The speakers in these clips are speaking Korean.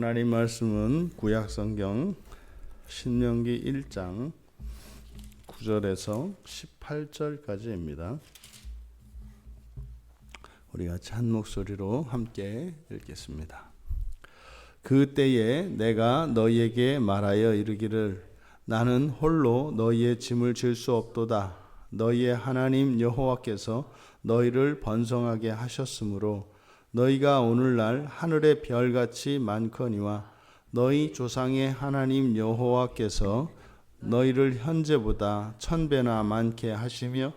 하나님 말씀은 구약성경 신명기 1장 9절에서 18절까지입니다. 우리 같이 한 목소리로 함께 읽겠습니다. 그때에 내가 너희에게 말하여 이르기를 나는 홀로 너희의 짐을 질 수 없도다. 너희의 하나님 여호와께서 너희를 번성하게 하셨으므로 너희가 오늘날 하늘의 별같이 많거니와 너희 조상의 하나님 여호와께서 너희를 현재보다 1000배나 많게 하시며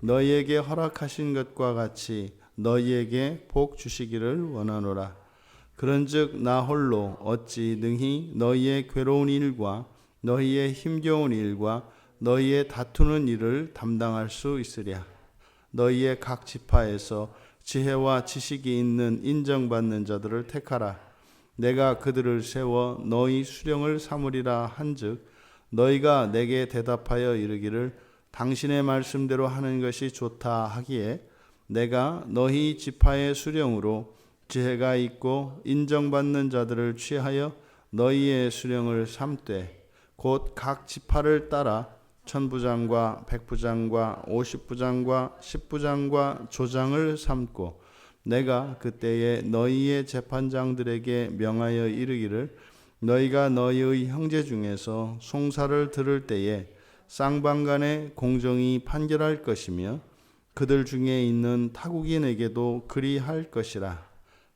너희에게 허락하신 것과 같이 너희에게 복 주시기를 원하노라. 그런즉 나 홀로 어찌 능히 너희의 괴로운 일과 너희의 힘겨운 일과 너희의 다투는 일을 담당할 수 있으랴. 너희의 각 지파에서 지혜와 지식이 있는 인정받는 자들을 택하라. 내가 그들을 세워 너희 수령을 삼으리라 한즉 너희가 내게 대답하여 이르기를 당신의 말씀대로 하는 것이 좋다 하기에 내가 너희 지파의 수령으로 지혜가 있고 인정받는 자들을 취하여 너희의 수령을 삼되 곧 각 지파를 따라 천부장과 백부장과 50부장과 10부장과 조장을 삼고 내가 그때에 너희의 재판장들에게 명하여 이르기를 너희가 너희의 형제 중에서 송사를 들을 때에 쌍방간에 공정히 판결할 것이며 그들 중에 있는 타국인에게도 그리할 것이라.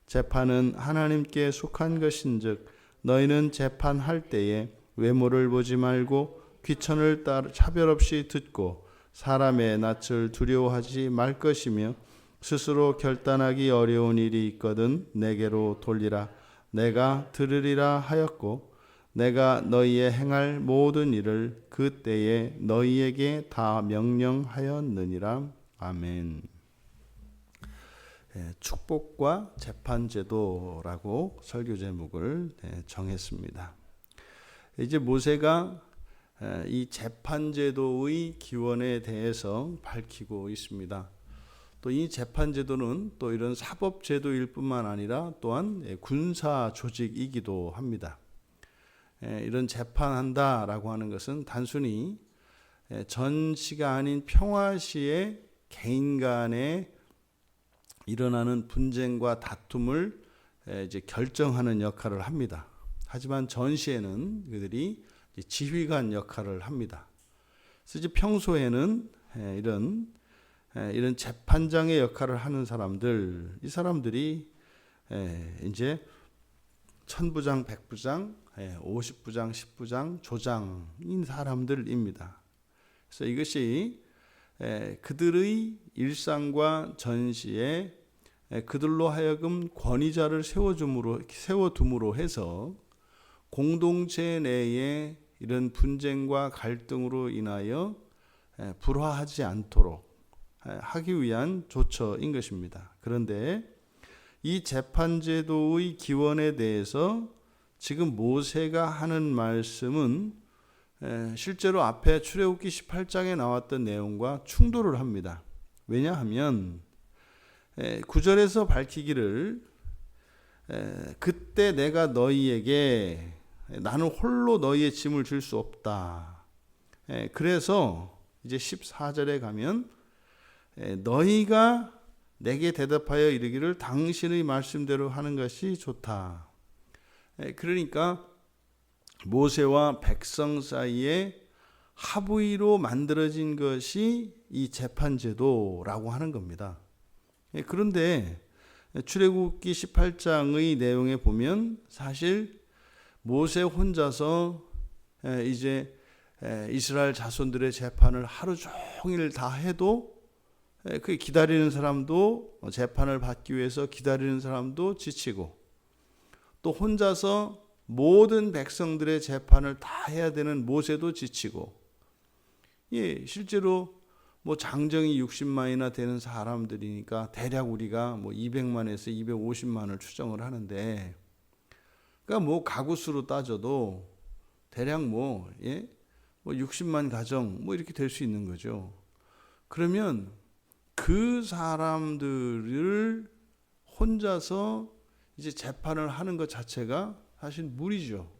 재판은 하나님께 속한 것인즉 너희는 재판할 때에 외모를 보지 말고 귀천을 따라 차별 없이 듣고 사람의 낯을 두려워하지 말 것이며 스스로 결단하기 어려운 일이 있거든 내게로 돌리라. 내가 들으리라 하였고 내가 너희의 행할 모든 일을 그때에 너희에게 다 명령하였느니라. 아멘. 축복과 재판제도라고 설교 제목을 정했습니다. 이제 모세가 이 재판제도의 기원에 대해서 밝히고 있습니다. 또 이 재판제도는 또 이런 사법제도일 뿐만 아니라 또한 군사 조직이기도 합니다. 이런 재판한다라고 하는 것은 단순히 전시가 아닌 평화시에 개인 간에 일어나는 분쟁과 다툼을 이제 결정하는 역할을 합니다. 하지만 전시에는 그들이 지휘관 역할을 합니다. 그래서 이제 평소에는 이런 재판장의 역할을 하는 사람들, 이 사람들이 이제 천부장, 백부장, 50부장, 10부장, 조장인 사람들입니다. 그래서 이것이 그들의 일상과 전시에 그들로 하여금 권위자를 세워둠으로 해서 공동체 내에 이런 분쟁과 갈등으로 인하여 불화하지 않도록 하기 위한 조처인 것입니다. 그런데 이 재판제도의 기원에 대해서 지금 모세가 하는 말씀은 실제로 앞에 출애굽기 18장에 나왔던 내용과 충돌을 합니다. 왜냐하면 9절에서 밝히기를 그때 내가 너희에게 나는 홀로 너희의 짐을 질 수 없다. 그래서 이제 14절에 가면 너희가 내게 대답하여 이르기를 당신의 말씀대로 하는 것이 좋다. 그러니까 모세와 백성 사이에 합의로 만들어진 것이 이 재판제도라고 하는 겁니다. 그런데 출애굽기 18장의 내용에 보면 사실 모세 혼자서 이제 이스라엘 자손들의 재판을 하루 종일 다 해도 그 기다리는 사람도 재판을 받기 위해서 기다리는 사람도 지치고 또 혼자서 모든 백성들의 재판을 다 해야 되는 모세도 지치고 실제로 뭐 장정이 60만이나 되는 사람들이니까 대략 우리가 뭐 200만에서 250만을 추정을 하는데 그러니까 뭐 가구 수로 따져도 대략 뭐 60만 가정 뭐 이렇게 될 수 있는 거죠. 그러면 그 사람들을 혼자서 이제 재판을 하는 것 자체가 사실 무리죠.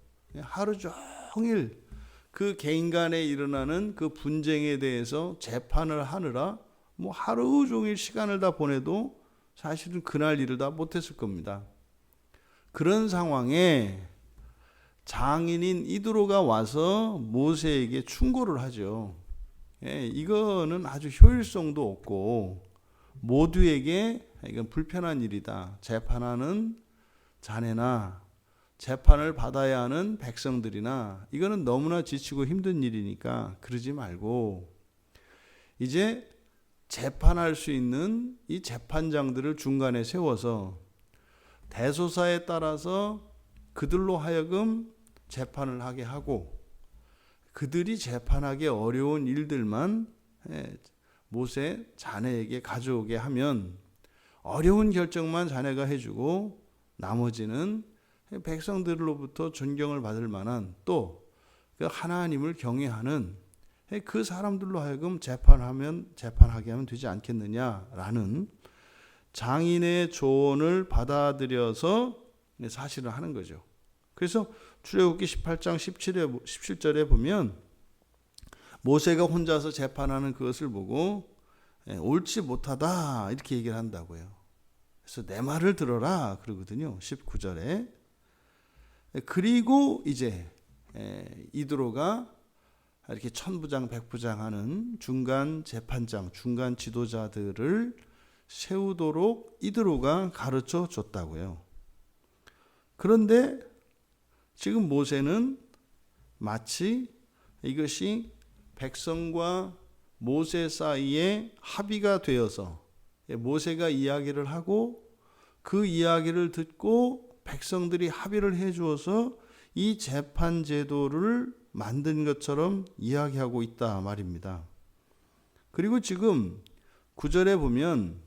하루 종일 그 개인 간에 일어나는 그 분쟁에 대해서 재판을 하느라 뭐 하루 종일 시간을 다 보내도 사실은 그날 일을 다 못했을 겁니다. 그런 상황에 장인인 이드로가 와서 모세에게 충고를 하죠. 이거는 아주 효율성도 없고 모두에게 이건 불편한 일이다. 재판하는 자네나 재판을 받아야 하는 백성들이나 이거는 너무나 지치고 힘든 일이니까 그러지 말고 이제 재판할 수 있는 이 재판장들을 중간에 세워서 대소사에 따라서 그들로 하여금 재판을 하게 하고 그들이 재판하기 어려운 일들만 모세 자네에게 가져오게 하면 어려운 결정만 자네가 해주고 나머지는 백성들로부터 존경을 받을 만한 또 그 하나님을 경외하는 그 사람들로 하여금 재판하게 하면 되지 않겠느냐라는 장인의 조언을 받아들여서 사실을 하는 거죠. 그래서 출애굽기 18장 17절에 보면 모세가 혼자서 재판하는 그것을 보고 옳지 못하다 이렇게 얘기를 한다고요. 그래서 내 말을 들어라 그러거든요. 19절에. 그리고 이제 이드로가 이렇게 천부장 백부장하는 중간 재판장, 중간 지도자들을 세우도록 이드로가 가르쳐 줬다고요. 그런데 지금 모세는 마치 이것이 백성과 모세 사이에 합의가 되어서 모세가 이야기를 하고 그 이야기를 듣고 백성들이 합의를 해 주어서 이 재판 제도를 만든 것처럼 이야기하고 있다 말입니다. 그리고 지금 9절에 보면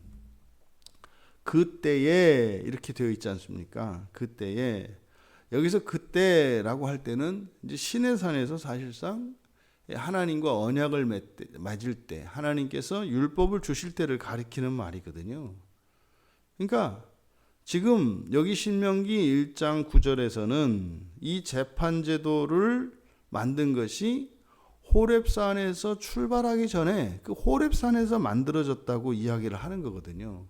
그때에 이렇게 되어 있지 않습니까? 그때에 여기서 그때라고 할 때는 이제 시내산에서 사실상 하나님과 언약을 맺을 때 하나님께서 율법을 주실 때를 가리키는 말이거든요. 그러니까 지금 여기 신명기 1장 9절에서는 이 재판제도를 만든 것이 호렙산에서 출발하기 전에 그 호렙산에서 만들어졌다고 이야기를 하는 거거든요.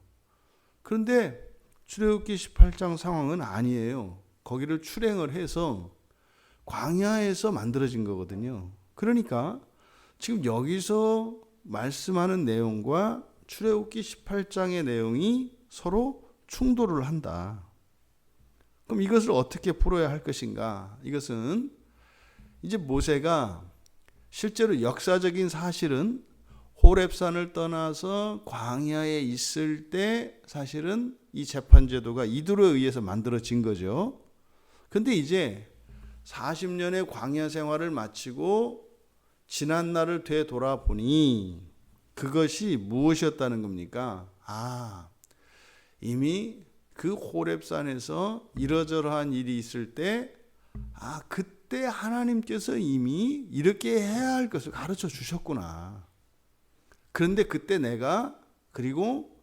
그런데 출애굽기 18장 상황은 아니에요. 거기를 출행을 해서 광야에서 만들어진 거거든요. 그러니까 지금 여기서 말씀하는 내용과 출애굽기 18장의 내용이 서로 충돌을 한다. 그럼 이것을 어떻게 풀어야 할 것인가? 이것은 이제 모세가 실제로 역사적인 사실은 호렙산을 떠나서 광야에 있을 때 사실은 이 재판제도가 이드로에 의해서 만들어진 거죠. 근데 이제 40년의 광야 생활을 마치고 지난 날을 되돌아보니 그것이 무엇이었다는 겁니까? 이미 그 호렙산에서 이러저러한 일이 있을 때 그때 하나님께서 이미 이렇게 해야 할 것을 가르쳐 주셨구나. 그런데 그때 내가 그리고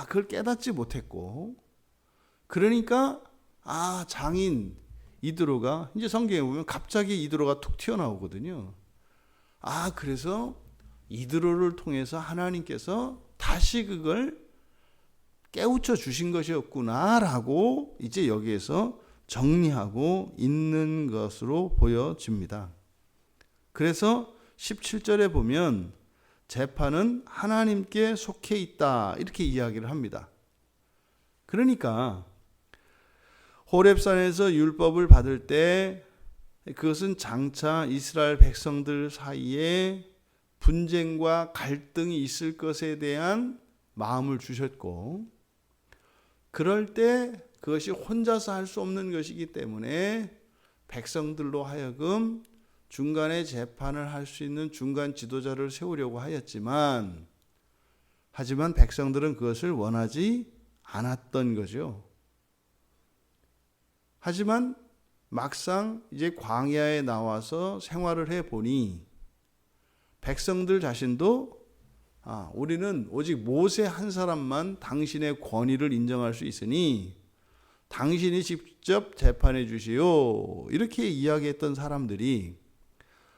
그걸 깨닫지 못했고 그러니까 장인 이드로가 이제 성경에 보면 갑자기 이드로가 툭 튀어나오거든요. 그래서 이드로를 통해서 하나님께서 다시 그걸 깨우쳐 주신 것이었구나라고 이제 여기에서 정리하고 있는 것으로 보여집니다. 그래서 17절에 보면 재판은 하나님께 속해 있다 이렇게 이야기를 합니다. 그러니까 호렙산에서 율법을 받을 때 그것은 장차 이스라엘 백성들 사이에 분쟁과 갈등이 있을 것에 대한 마음을 주셨고 그럴 때 그것이 혼자서 할 수 없는 것이기 때문에 백성들로 하여금 중간에 재판을 할 수 있는 중간 지도자를 세우려고 하였지만 하지만 백성들은 그것을 원하지 않았던 거죠. 하지만 막상 이제 광야에 나와서 생활을 해보니 백성들 자신도 우리는 오직 모세 한 사람만 당신의 권위를 인정할 수 있으니 당신이 직접 재판해 주시오. 이렇게 이야기했던 사람들이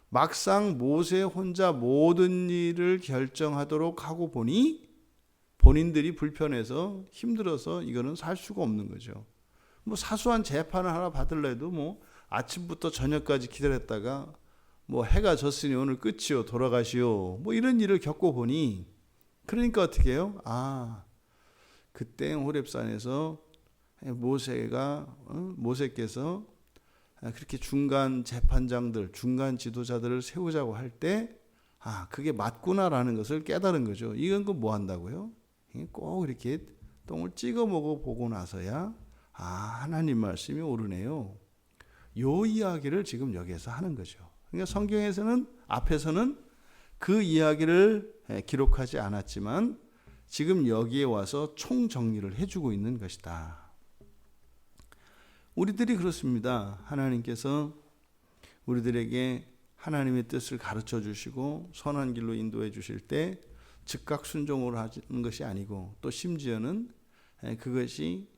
막상 모세 혼자 모든 일을 결정하도록 하고 보니 본인들이 불편해서 힘들어서 이거는 살 수가 없는 거죠. 뭐 사소한 재판을 하나 받을래도 뭐 아침부터 저녁까지 기다렸다가 뭐 해가 졌으니 오늘 끝이요, 돌아가시오, 뭐 이런 일을 겪어보니, 그러니까 어떻게 해요? 그때 호렙산에서 모세께서 그렇게 중간 재판장들, 중간 지도자들을 세우자고 할 때 그게 맞구나라는 것을 깨달은 거죠. 이건 뭐 한다고요? 꼭 이렇게 똥을 찍어 먹어보고 나서야 하나님 말씀이 옳으네요. 요 이야기를 지금 여기에서 하는 거죠. 그러니까 성경에서는 앞에서는 그 이야기를 기록하지 않았지만 지금 여기에 와서 총정리를 해주고 있는 것이다. 우리들이 그렇습니다. 하나님께서 우리들에게 하나님의 뜻을 가르쳐 주시고 선한 길로 인도해 주실 때 즉각 순종을 하는 것이 아니고, 또 심지어는 그것이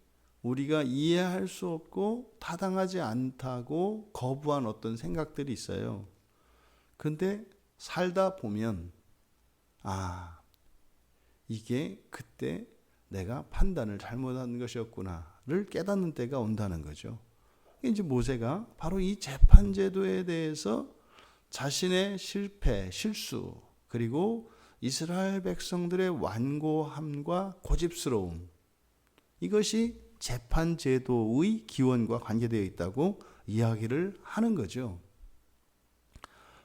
우리가 이해할 수 없고 타당하지 않다고 거부한 어떤 생각들이 있어요. 그런데 살다 보면 이게 그때 내가 판단을 잘못한 것이었구나를 깨닫는 때가 온다는 거죠. 이제 모세가 바로 이 재판제도에 대해서 자신의 실패, 실수, 그리고 이스라엘 백성들의 완고함과 고집스러움, 이것이 재판제도의 기원과 관계되어 있다고 이야기를 하는 거죠.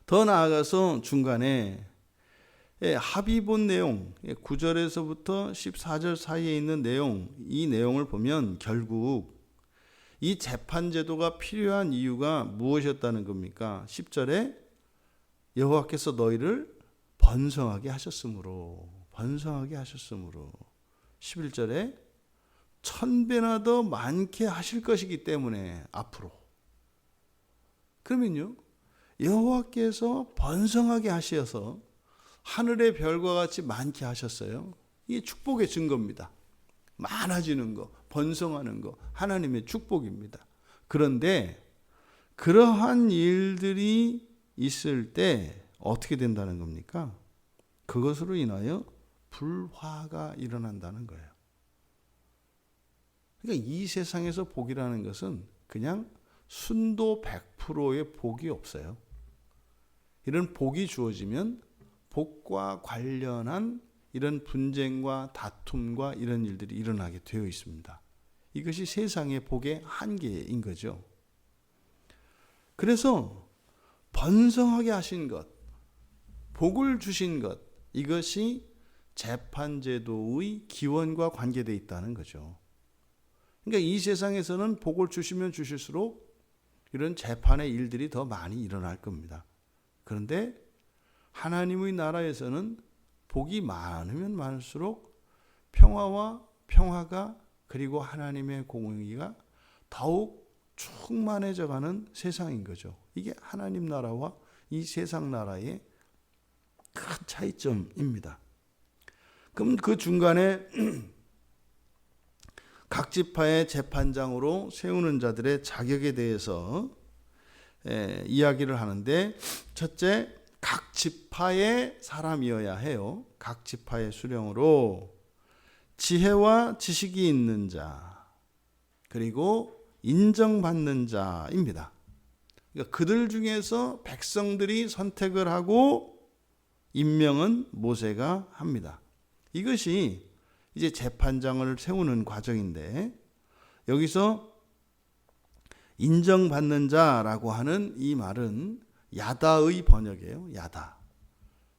더 나아가서 중간에 합의 본 내용, 9절에서부터 14절 사이에 있는 내용, 이 내용을 보면 결국 이 재판제도가 필요한 이유가 무엇이었다는 겁니까? 10절에 여호와께서 너희를 번성하게 하셨으므로, 11절에 1000배나 더 많게 하실 것이기 때문에 앞으로. 그러면요, 여호와께서 번성하게 하셔서 하늘의 별과 같이 많게 하셨어요. 이게 축복의 증거입니다. 많아지는 거, 번성하는 거, 하나님의 축복입니다. 그런데 그러한 일들이 있을 때 어떻게 된다는 겁니까? 그것으로 인하여 불화가 일어난다는 거예요. 그러니까 이 세상에서 복이라는 것은 그냥 순도 100%의 복이 없어요. 이런 복이 주어지면 복과 관련한 이런 분쟁과 다툼과 이런 일들이 일어나게 되어 있습니다. 이것이 세상의 복의 한계인 거죠. 그래서 번성하게 하신 것, 복을 주신 것, 이것이 재판제도의 기원과 관계되어 있다는 거죠. 그러니까 이 세상에서는 복을 주시면 주실수록 이런 재판의 일들이 더 많이 일어날 겁니다. 그런데 하나님의 나라에서는 복이 많으면 많을수록 평화가 그리고 하나님의 공의가 더욱 충만해져가는 세상인 거죠. 이게 하나님 나라와 이 세상 나라의 큰 차이점입니다. 그럼 그 중간에 각 지파의 재판장으로 세우는 자들의 자격에 대해서 이야기를 하는데, 첫째, 각 지파의 사람이어야 해요. 각 지파의 수령으로 지혜와 지식이 있는 자, 그리고 인정받는 자입니다. 그러니까 그들 중에서 백성들이 선택을 하고 임명은 모세가 합니다. 이것이 이제 재판장을 세우는 과정인데, 여기서 인정받는 자라고 하는 이 말은 야다의 번역이에요. 야다.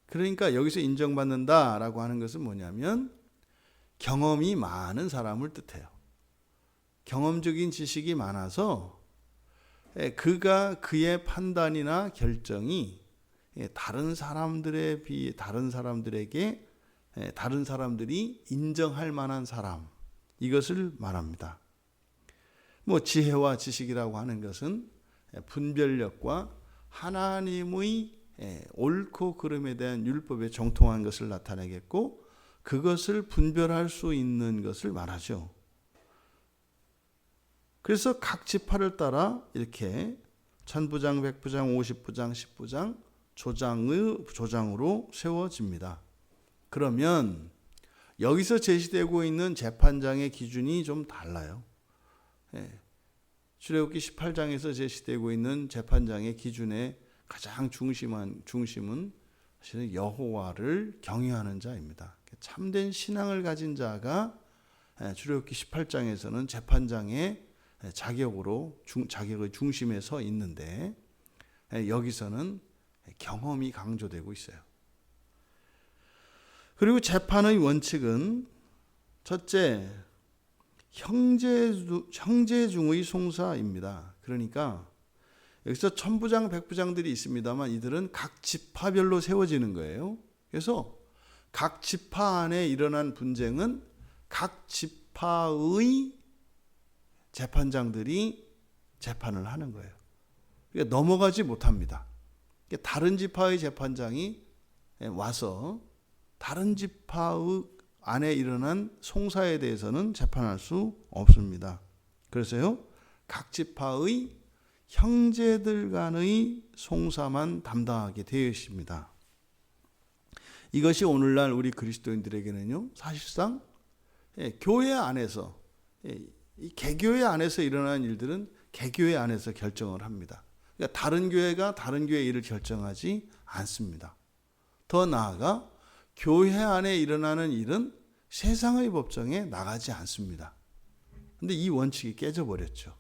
그러니까 여기서 인정받는다라고 하는 것은 뭐냐면 경험이 많은 사람을 뜻해요. 경험적인 지식이 많아서 그가 그의 판단이나 결정이 다른 사람들이 인정할 만한 사람, 이것을 말합니다. 뭐 지혜와 지식이라고 하는 것은 분별력과 하나님의 옳고 그름에 대한 율법에 정통한 것을 나타내겠고, 그것을 분별할 수 있는 것을 말하죠. 그래서 각 지파를 따라 이렇게 천부장, 백부장, 50부장, 10부장, 조장으로 세워집니다. 그러면 여기서 제시되고 있는 재판장의 기준이 좀 달라요. 출애굽기 18장에서 제시되고 있는 재판장의 기준의 가장 중심은 사실은 여호와를 경외하는 자입니다. 참된 신앙을 가진 자가 출애굽기 18장에서는 재판장의 자격의 중심에 서 있는데, 여기서는 경험이 강조되고 있어요. 그리고 재판의 원칙은 첫째, 형제 중의 송사입니다. 그러니까 여기서 천부장, 백부장들이 있습니다만 이들은 각 지파별로 세워지는 거예요. 그래서 각 지파 안에 일어난 분쟁은 각 지파의 재판장들이 재판을 하는 거예요. 그러니까 넘어가지 못합니다. 그러니까 다른 지파의 재판장이 와서 다른 지파의 안에 일어난 송사에 대해서는 재판할 수 없습니다. 그래서요, 각 지파의 형제들 간의 송사만 담당하게 되어 있습니다. 이것이 오늘날 우리 그리스도인들에게는요, 사실상 교회 안에서, 이 개교회 안에서 일어나는 일들은 개교회 안에서 결정을 합니다. 그러니까 다른 교회가 다른 교회 일을 결정하지 않습니다. 더 나아가 교회 안에 일어나는 일은 세상의 법정에 나가지 않습니다. 그런데 이 원칙이 깨져버렸죠.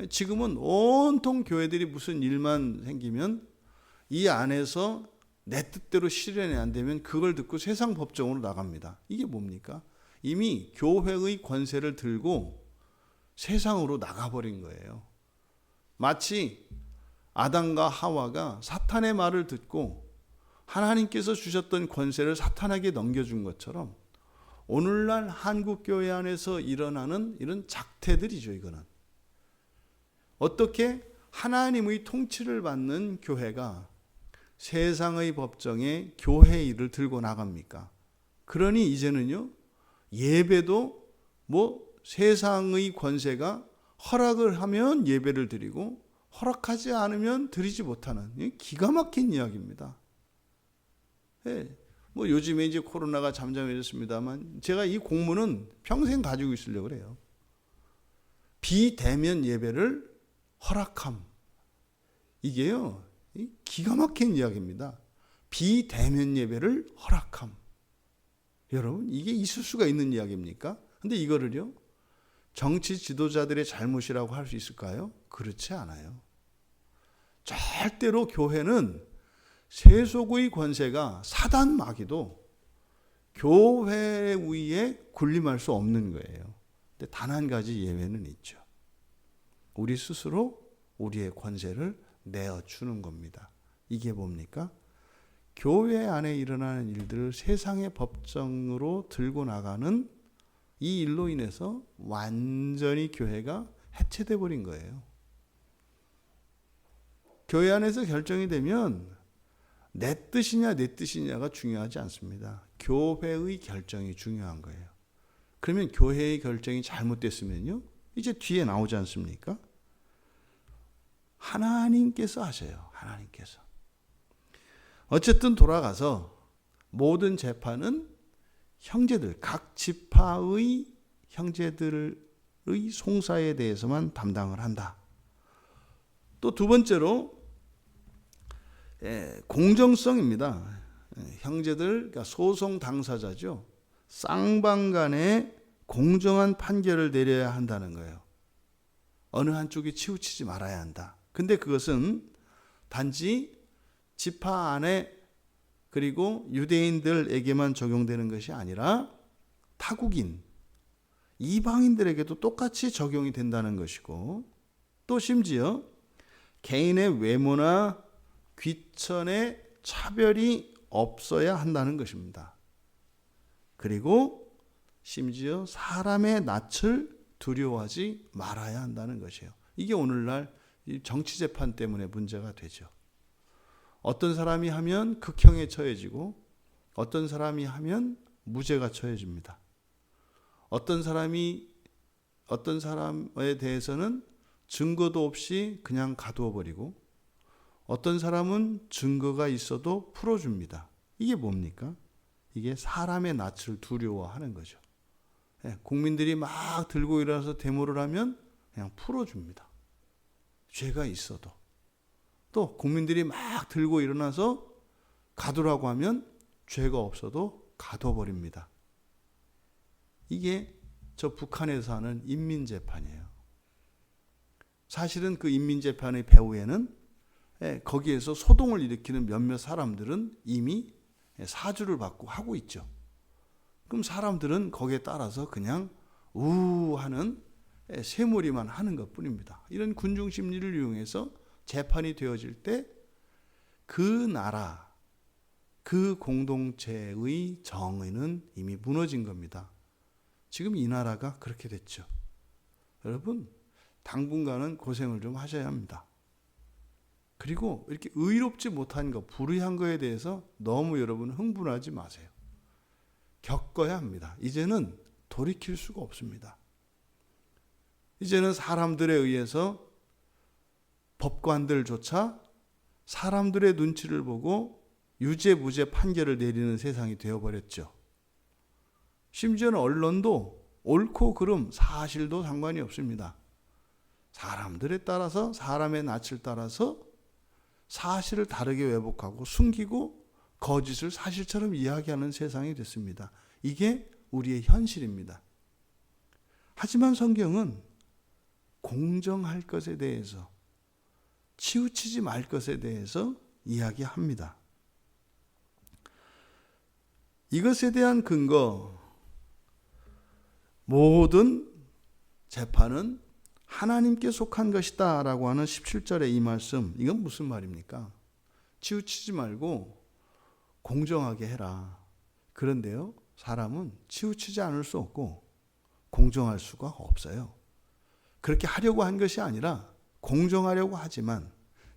지금은 온통 교회들이 무슨 일만 생기면 이 안에서 내 뜻대로 실현이 안 되면 그걸 듣고 세상 법정으로 나갑니다. 이게 뭡니까? 이미 교회의 권세를 들고 세상으로 나가버린 거예요. 마치 아담과 하와가 사탄의 말을 듣고 하나님께서 주셨던 권세를 사탄에게 넘겨준 것처럼 오늘날 한국교회 안에서 일어나는 이런 작태들이죠. 이거는 어떻게 하나님의 통치를 받는 교회가 세상의 법정에 교회 일을 들고 나갑니까? 그러니 이제는요, 예배도 세상의 권세가 허락을 하면 예배를 드리고 허락하지 않으면 드리지 못하는 기가 막힌 이야기입니다. 요즘에 이제 코로나가 잠잠해졌습니다만 제가 이 공문은 평생 가지고 있으려고 그래요. 비대면 예배를 허락함. 이게요, 기가 막힌 이야기입니다. 비대면 예배를 허락함. 여러분, 이게 있을 수가 있는 이야기입니까? 근데 이거를요, 정치 지도자들의 잘못이라고 할 수 있을까요? 그렇지 않아요. 절대로 교회는 세속의 권세가 사단 마귀도 교회 위에 군림할 수 없는 거예요. 근데 단 한 가지 예외는 있죠. 우리 스스로 우리의 권세를 내어주는 겁니다. 이게 뭡니까? 교회 안에 일어나는 일들을 세상의 법정으로 들고 나가는 이 일로 인해서 완전히 교회가 해체돼 버린 거예요. 교회 안에서 결정이 되면 내 뜻이냐 내 뜻이냐가 중요하지 않습니다. 교회의 결정이 중요한 거예요. 그러면 교회의 결정이 잘못됐으면요, 이제 뒤에 나오지 않습니까? 하나님께서 하셔요. 하나님께서. 어쨌든 돌아가서 모든 재판은 형제들, 각 지파의 형제들의 송사에 대해서만 담당을 한다. 또 두 번째로 공정성입니다. 형제들, 그러니까 소송 당사자죠. 쌍방 간에 공정한 판결을 내려야 한다는 거예요. 어느 한쪽이 치우치지 말아야 한다. 근데 그것은 단지 지파 안에 그리고 유대인들에게만 적용되는 것이 아니라 타국인, 이방인들에게도 똑같이 적용이 된다는 것이고, 또 심지어 개인의 외모나 귀천의 차별이 없어야 한다는 것입니다. 그리고 심지어 사람의 낯을 두려워하지 말아야 한다는 것이에요. 이게 오늘날 정치 재판 때문에 문제가 되죠. 어떤 사람이 하면 극형에 처해지고 어떤 사람이 하면 무죄가 처해집니다. 어떤 사람이 어떤 사람에 대해서는 증거도 없이 그냥 가두어 버리고 어떤 사람은 증거가 있어도 풀어줍니다. 이게 뭡니까? 이게 사람의 낯을 두려워하는 거죠. 국민들이 막 들고 일어나서 데모를 하면 그냥 풀어줍니다. 죄가 있어도. 또 국민들이 막 들고 일어나서 가두라고 하면 죄가 없어도 가둬버립니다. 이게 저 북한에서 하는 인민재판이에요. 사실은 그 인민재판의 배후에는 거기에서 소동을 일으키는 몇몇 사람들은 이미 사주를 받고 하고 있죠. 그럼 사람들은 거기에 따라서 그냥 우하는 쇠몰이만 하는 것뿐입니다. 이런 군중 심리를 이용해서 재판이 되어질 때 그 나라, 그 공동체의 정의는 이미 무너진 겁니다. 지금 이 나라가 그렇게 됐죠. 여러분, 당분간은 고생을 좀 하셔야 합니다. 그리고 이렇게 의롭지 못한 것, 불의한 거에 대해서 너무 여러분 흥분하지 마세요. 겪어야 합니다. 이제는 돌이킬 수가 없습니다. 이제는 사람들에 의해서 법관들조차 사람들의 눈치를 보고 유죄 무죄 판결을 내리는 세상이 되어버렸죠. 심지어는 언론도 옳고 그름 사실도 상관이 없습니다. 사람들에 따라서 사람의 낯을 따라서 사실을 다르게 왜곡하고 숨기고 거짓을 사실처럼 이야기하는 세상이 됐습니다. 이게 우리의 현실입니다. 하지만 성경은 공정할 것에 대해서 치우치지 말 것에 대해서 이야기합니다. 이것에 대한 근거, 모든 재판은 하나님께 속한 것이다 라고 하는 17절의 이 말씀, 이건 무슨 말입니까? 치우치지 말고 공정하게 해라. 그런데요, 사람은 치우치지 않을 수 없고 공정할 수가 없어요. 그렇게 하려고 한 것이 아니라 공정하려고 하지만,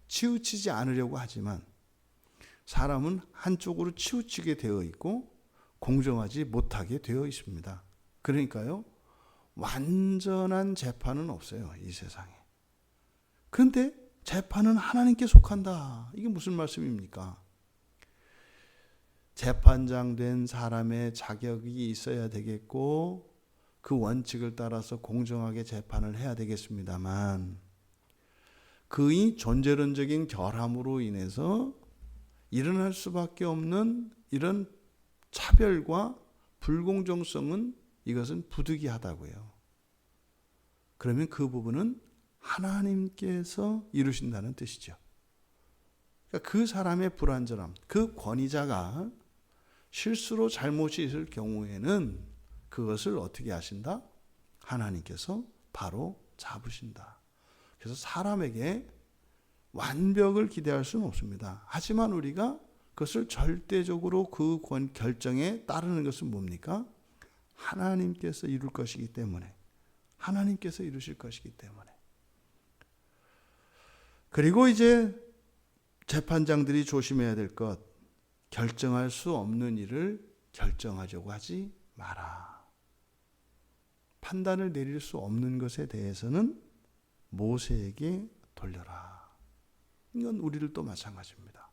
치우치지 않으려고 하지만 사람은 한쪽으로 치우치게 되어 있고 공정하지 못하게 되어 있습니다. 그러니까요, 완전한 재판은 없어요, 이 세상에. 그런데 재판은 하나님께 속한다. 이게 무슨 말씀입니까? 재판장 된 사람의 자격이 있어야 되겠고 그 원칙을 따라서 공정하게 재판을 해야 되겠습니다만, 그의 존재론적인 결함으로 인해서 일어날 수밖에 없는 이런 차별과 불공정성은, 이것은 부득이하다고요. 그러면 그 부분은 하나님께서 이루신다는 뜻이죠. 그러니까 그 사람의 불완전함, 그 권위자가 실수로 잘못이 있을 경우에는 그것을 어떻게 하신다? 하나님께서 바로 잡으신다. 그래서 사람에게 완벽을 기대할 수는 없습니다. 하지만 우리가 그것을 절대적으로 그 결정에 따르는 것은 뭡니까? 하나님께서 이룰 것이기 때문에, 하나님께서 이루실 것이기 때문에. 그리고 이제 재판장들이 조심해야 될 것, 결정할 수 없는 일을 결정하려고 하지 마라. 판단을 내릴 수 없는 것에 대해서는 모세에게 돌려라. 이건 우리들도 마찬가지입니다.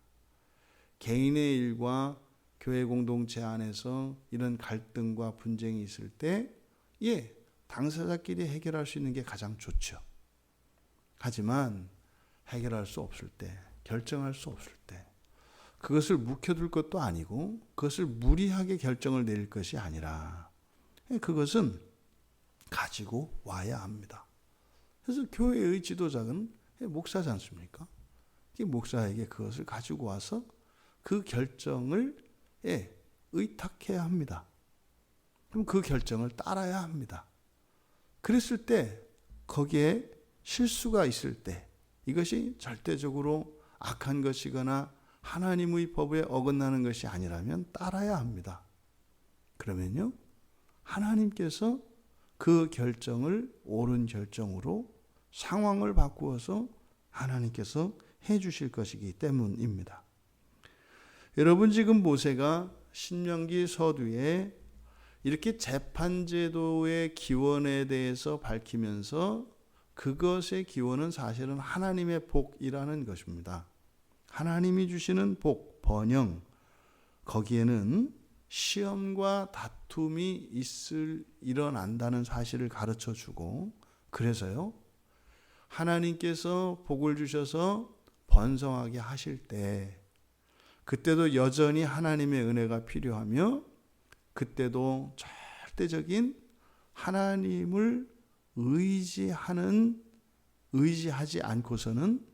개인의 일과 교회 공동체 안에서 이런 갈등과 분쟁이 있을 때, 당사자끼리 해결할 수 있는 게 가장 좋죠. 하지만 해결할 수 없을 때, 결정할 수 없을 때, 그것을 묵혀둘 것도 아니고 그것을 무리하게 결정을 내릴 것이 아니라 그것은 가지고 와야 합니다. 그래서 교회의 지도자는 목사지 않습니까? 목사에게 그것을 가지고 와서 그 결정을 의탁해야 합니다. 그럼 그 결정을 따라야 합니다. 그랬을 때, 거기에 실수가 있을 때, 이것이 절대적으로 악한 것이거나 하나님의 법에 어긋나는 것이 아니라면 따라야 합니다. 그러면요, 하나님께서 그 결정을 옳은 결정으로 상황을 바꾸어서 하나님께서 해 주실 것이기 때문입니다. 여러분, 지금 모세가 신명기 서두에 이렇게 재판제도의 기원에 대해서 밝히면서 그것의 기원은 사실은 하나님의 복이라는 것입니다. 하나님이 주시는 복, 번영, 거기에는 시험과 다툼이 일어난다는 사실을 가르쳐 주고, 그래서요, 하나님께서 복을 주셔서 번성하게 하실 때, 그때도 여전히 하나님의 은혜가 필요하며, 그때도 절대적인 하나님을 의지하지 않고서는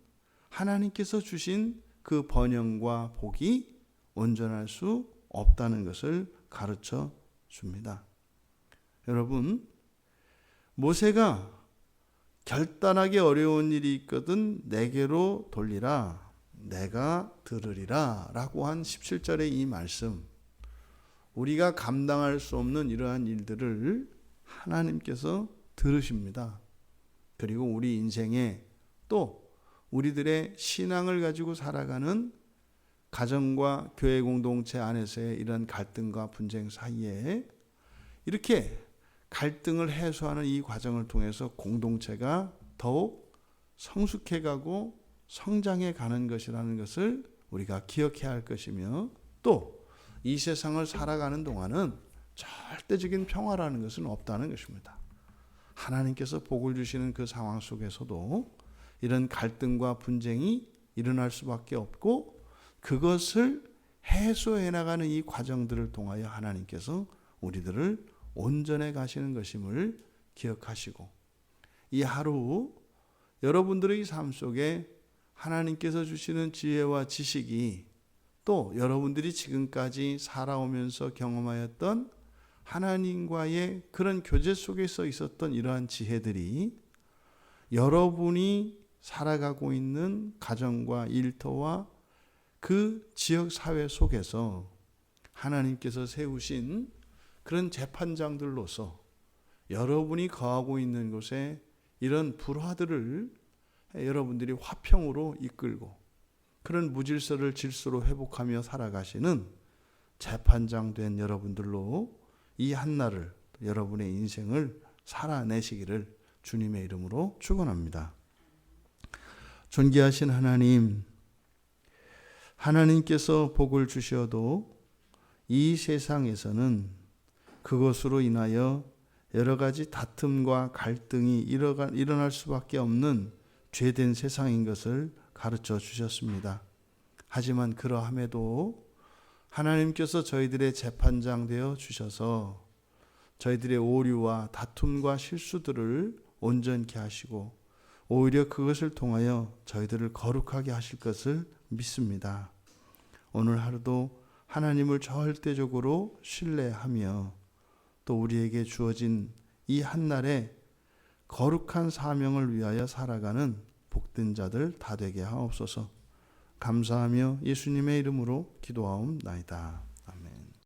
하나님께서 주신 그 번영과 복이 온전할 수 없다는 것을 가르쳐 줍니다. 여러분, 모세가 결단하기 어려운 일이 있거든 내게로 돌리라, 내가 들으리라 라고 한 17절의 이 말씀, 우리가 감당할 수 없는 이러한 일들을 하나님께서 들으십니다. 그리고 우리 인생에 또 우리들의 신앙을 가지고 살아가는 가정과 교회 공동체 안에서의 이런 갈등과 분쟁 사이에 이렇게 갈등을 해소하는 이 과정을 통해서 공동체가 더욱 성숙해가고 성장해 가는 것이라는 것을 우리가 기억해야 할 것이며, 또 이 세상을 살아가는 동안은 절대적인 평화라는 것은 없다는 것입니다. 하나님께서 복을 주시는 그 상황 속에서도 이런 갈등과 분쟁이 일어날 수밖에 없고, 그것을 해소해 나가는 이 과정들을 통하여 하나님께서 우리들을 온전해 가시는 것임을 기억하시고, 이 하루 여러분들의 삶 속에 하나님께서 주시는 지혜와 지식이, 또 여러분들이 지금까지 살아오면서 경험하였던 하나님과의 그런 교제 속에서 있었던 이러한 지혜들이 여러분이 살아가고 있는 가정과 일터와 그 지역 사회 속에서 하나님께서 세우신 그런 재판장들로서 여러분이 거하고 있는 곳에 이런 불화들을 여러분들이 화평으로 이끌고 그런 무질서를 질서로 회복하며 살아가시는 재판장 된 여러분들로 이 한날을, 여러분의 인생을 살아내시기를 주님의 이름으로 축원합니다. 존귀하신 하나님, 하나님께서 복을 주셔도 이 세상에서는 그것으로 인하여 여러 가지 다툼과 갈등이 일어날 수밖에 없는 죄된 세상인 것을 가르쳐 주셨습니다. 하지만 그러함에도 하나님께서 저희들의 재판장 되어 주셔서 저희들의 오류와 다툼과 실수들을 온전케 하시고 오히려 그것을 통하여 저희들을 거룩하게 하실 것을 믿습니다. 오늘 하루도 하나님을 절대적으로 신뢰하며 또 우리에게 주어진 이 한날에 거룩한 사명을 위하여 살아가는 복된 자들 다 되게 하옵소서. 감사하며 예수님의 이름으로 기도하옵나이다.